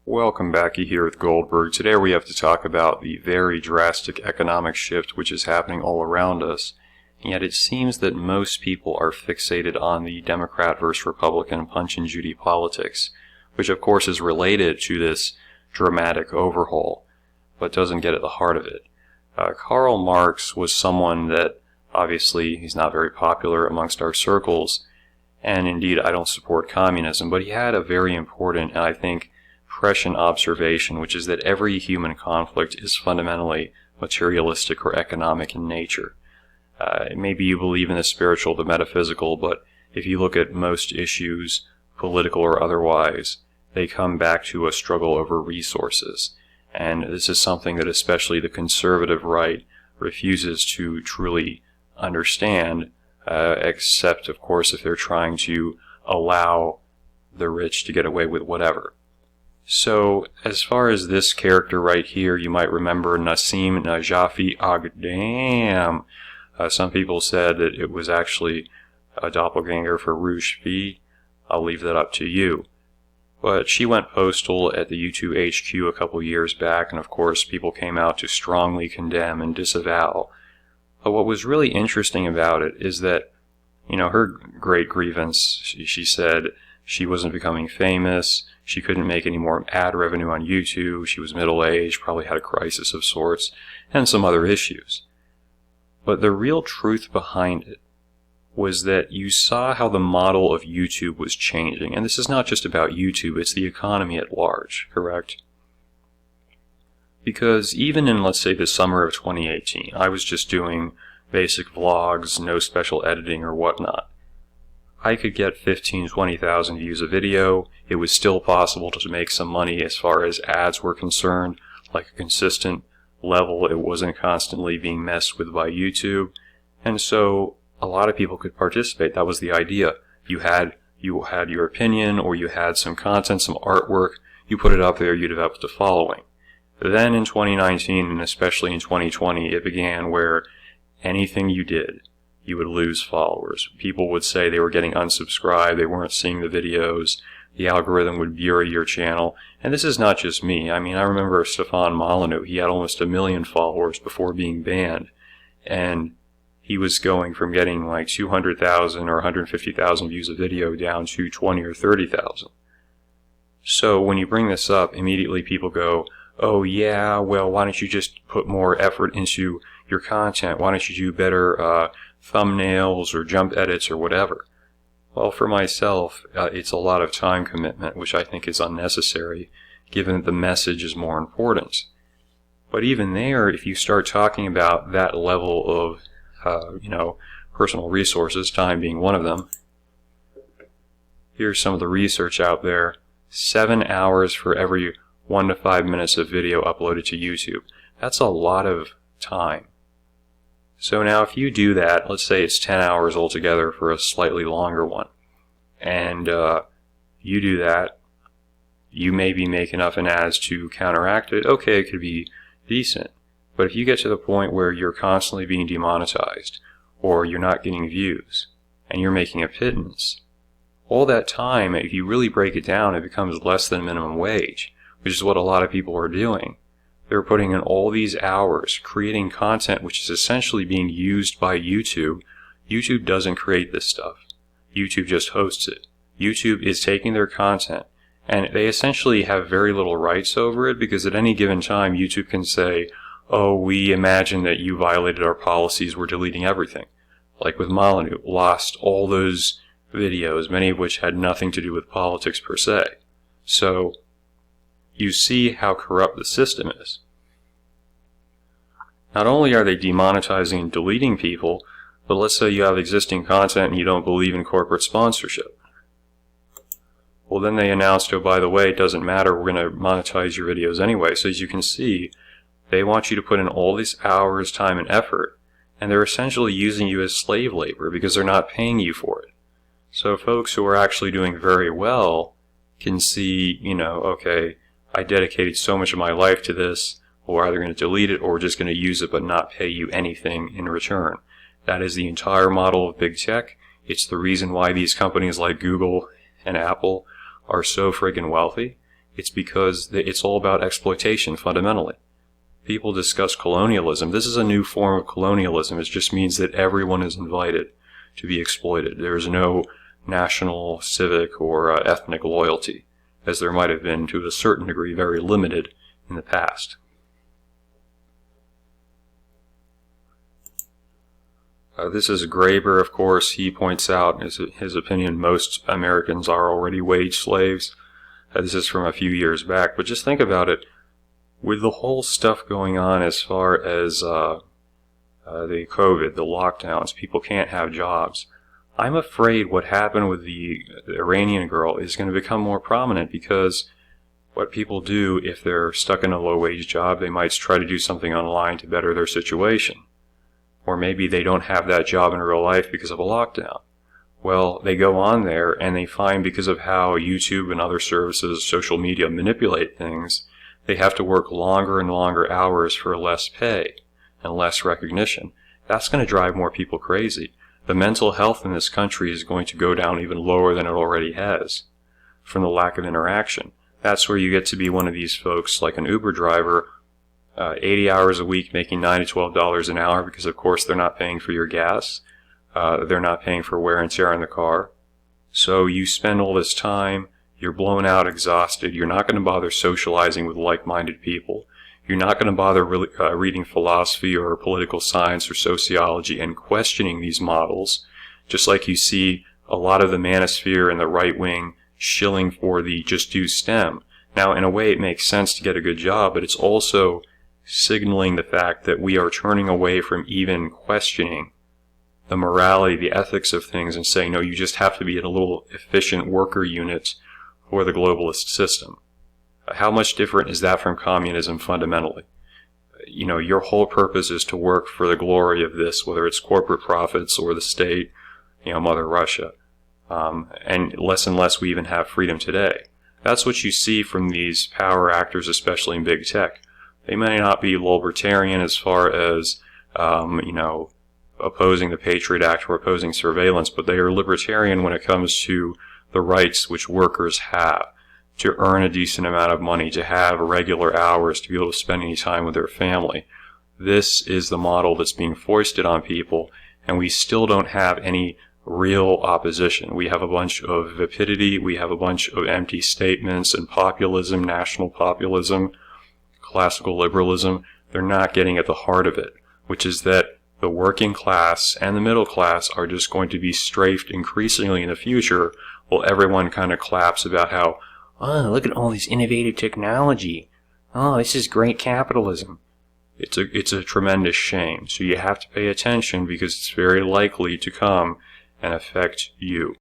Welcome back, here with Goldberg. Today we have to talk about the very drastic economic shift which is happening all around us. And yet it seems that most people are fixated on the Democrat versus Republican Punch and Judy politics, which of course is related to this dramatic overhaul, but doesn't get at the heart of it. Karl Marx was someone that obviously he's not very popular amongst our circles, and indeed I don't support communism, but he had a very important and I think prescient observation, which is that every human conflict is fundamentally materialistic or economic in nature. Maybe you believe in the spiritual, the metaphysical, but if you look at most issues, political or otherwise, they come back to a struggle over resources. And this is something that especially the conservative right refuses to truly understand, except, of course, if they're trying to allow the rich to get away with whatever. So, as far as this character right here, you might remember Nassim Najafi Aghdam. Some people said that it was actually a doppelganger for Rushdie. I'll leave that up to you. But she went postal at the U2 HQ a couple years back, and of course people came out to strongly condemn and disavow. But what was really interesting about it is that, her great grievance, she said she wasn't becoming famous, she couldn't make any more ad revenue on YouTube, she was middle-aged, probably had a crisis of sorts, and some other issues. But the real truth behind it was that you saw how the model of YouTube was changing. And this is not just about YouTube, it's the economy at large, correct? Because even in, let's say, the summer of 2018, I was just doing basic vlogs, no special editing or whatnot. I could get 15,000, 20,000 views a video. It was still possible to make some money as far as ads were concerned, like a consistent level. It wasn't constantly being messed with by YouTube. And so a lot of people could participate. That was the idea. You had your opinion, or you had some content, some artwork, you put it up there, you developed a following. Then in 2019, and especially in 2020, it began where anything you did, you would lose followers. People would say they were getting unsubscribed, they weren't seeing the videos, the algorithm would bury your channel. And this is not just me. I mean, I remember Stefan Molyneux, he had almost 1 million followers before being banned. And he was going from getting like 200,000 or 150,000 views a video down to 20 or 30,000. So when you bring this up, immediately people go, oh yeah, well, why don't you just put more effort into your content? Why don't you do better thumbnails or jump edits or whatever? Well, for myself, it's a lot of time commitment, which I think is unnecessary, given that the message is more important. But even there, if you start talking about that level of personal resources, time being one of them. Here's some of the research out there. 7 hours for every 1 to 5 minutes of video uploaded to YouTube. That's a lot of time. So now if you do that, let's say it's 10 hours altogether for a slightly longer one, and you do that, you maybe make enough in ads to counteract it. Okay, it could be decent. But if you get to the point where you're constantly being demonetized, or you're not getting views, and you're making a pittance, all that time, if you really break it down, it becomes less than minimum wage, which is what a lot of people are doing. They're putting in all these hours, creating content which is essentially being used by YouTube. YouTube doesn't create this stuff. YouTube just hosts it. YouTube is taking their content, and they essentially have very little rights over it, because at any given time, YouTube can say, oh, we imagine that you violated our policies, we're deleting everything. Like with Molyneux, lost all those videos, many of which had nothing to do with politics per se. So, you see how corrupt the system is. Not only are they demonetizing and deleting people, but let's say you have existing content and you don't believe in corporate sponsorship. Well, then they announced, oh, by the way, it doesn't matter, we're going to monetize your videos anyway. So as you can see, they want you to put in all these hours, time, and effort, and they're essentially using you as slave labor because they're not paying you for it. So folks who are actually doing very well can see, okay, I dedicated so much of my life to this, we're either going to delete it or we're just going to use it but not pay you anything in return. That is the entire model of big tech. It's the reason why these companies like Google and Apple are so friggin' wealthy. It's because it's all about exploitation fundamentally. People discuss colonialism. This is a new form of colonialism. It just means that everyone is invited to be exploited. There is no national, civic, or ethnic loyalty, as there might have been to a certain degree, very limited in the past. This is Graeber, of course. He points out, in his opinion, most Americans are already wage slaves. This is from a few years back, but just think about it. With the whole stuff going on as far as the COVID, the lockdowns, people can't have jobs. I'm afraid what happened with the Iranian girl is going to become more prominent, because what people do if they're stuck in a low-wage job, they might try to do something online to better their situation. Or maybe they don't have that job in real life because of a lockdown. Well, they go on there and they find, because of how YouTube and other services, social media, manipulate things, they have to work longer and longer hours for less pay and less recognition. That's going to drive more people crazy. The mental health in this country is going to go down even lower than it already has from the lack of interaction. That's where you get to be one of these folks, like an Uber driver, 80 hours a week making $9 to $12 an hour, because of course they're not paying for your gas. They're not paying for wear and tear on the car. So you spend all this time, you're blown out, exhausted, you're not going to bother socializing with like-minded people. You're not going to bother reading philosophy or political science or sociology and questioning these models, just like you see a lot of the manosphere and the right wing shilling for the just do STEM. Now, in a way, it makes sense to get a good job, but it's also signaling the fact that we are turning away from even questioning the morality, the ethics of things, and saying, no, you just have to be in a little efficient worker unit for the globalist system. How much different is that from communism fundamentally? You know, your whole purpose is to work for the glory of this, whether it's corporate profits or the state, you know, Mother Russia. And less we even have freedom today. That's what you see from these power actors, especially in big tech. They may not be libertarian as far as, you know, opposing the Patriot Act or opposing surveillance, but they are libertarian when it comes to the rights which workers have to earn a decent amount of money, to have regular hours, to be able to spend any time with their family. This is the model that's being foisted on people, and we still don't have any real opposition. We have a bunch of vapidity, we have a bunch of empty statements and populism, national populism, classical liberalism. They're not getting at the heart of it, which is that the working class and the middle class are just going to be strafed increasingly in the future, while everyone kind of claps about how, oh, look at all this innovative technology. Oh, this is great capitalism. It's a tremendous shame. So you have to pay attention, because it's very likely to come and affect you.